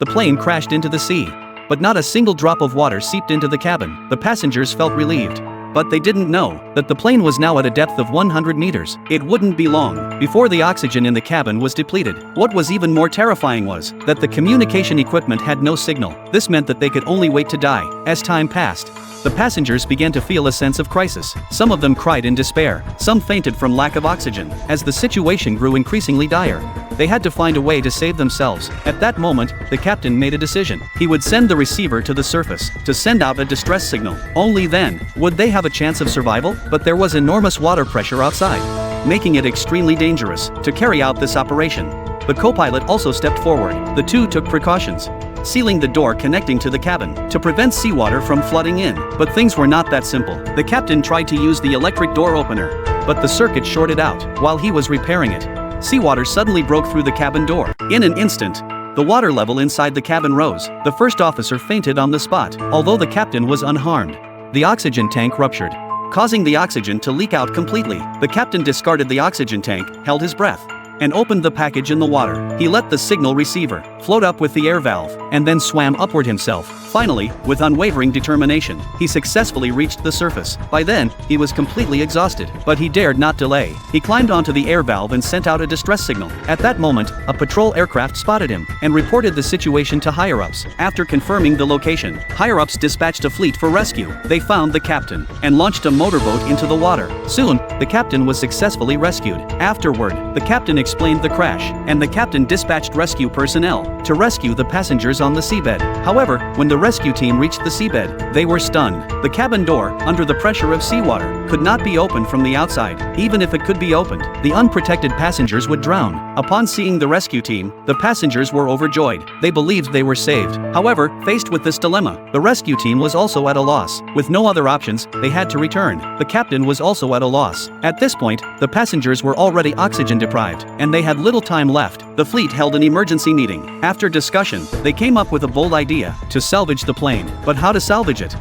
the plane crashed into the sea. But not a single drop of water seeped into the cabin. The passengers felt relieved. But they didn't know that the plane was now at a depth of 100 meters. It wouldn't be long before the oxygen in the cabin was depleted. What was even more terrifying was that the communication equipment had no signal. This meant that they could only wait to die. As time passed, the passengers began to feel a sense of crisis. Some of them cried in despair. Some fainted from lack of oxygen. As the situation grew increasingly dire, they had to find a way to save themselves. At that moment, the captain made a decision. He would send the receiver to the surface to send out a distress signal. Only then would they have a chance of survival. But there was enormous water pressure outside, making it extremely dangerous to carry out this operation. The co-pilot also stepped forward. The two took precautions, sealing the door connecting to the cabin to prevent seawater from flooding in. But things were not that simple. The captain tried to use the electric door opener, but the circuit shorted out. While he was repairing it, seawater suddenly broke through the cabin door. In an instant, the water level inside the cabin rose. The first officer fainted on the spot. Although the captain was unharmed, the oxygen tank ruptured, causing the oxygen to leak out completely. The captain discarded the oxygen tank, held his breath, and opened the package in the water. He let the signal receiver float up with the air valve, and then swam upward himself. Finally, with unwavering determination, he successfully reached the surface. By then, he was completely exhausted, but he dared not delay. He climbed onto the air valve and sent out a distress signal. At that moment, a patrol aircraft spotted him and reported the situation to higher-ups. After confirming the location, higher-ups dispatched a fleet for rescue. They found the captain and launched a motorboat into the water. Soon, the captain was successfully rescued. Afterward, the captain explained the crash, and the captain dispatched rescue personnel to rescue the passengers on the seabed. However, when the rescue team reached the seabed, they were stunned. The cabin door, under the pressure of seawater, could not be opened from the outside. Even if it could be opened, the unprotected passengers would drown. Upon seeing the rescue team, the passengers were overjoyed. They believed they were saved. However, faced with this dilemma, the rescue team was also at a loss. With no other options, they had to return. The captain was also at a loss. At this point, the passengers were already oxygen deprived, and they had little time left. The fleet held an emergency meeting. After discussion, they came up with a bold idea to salvage the plane. But how to salvage it?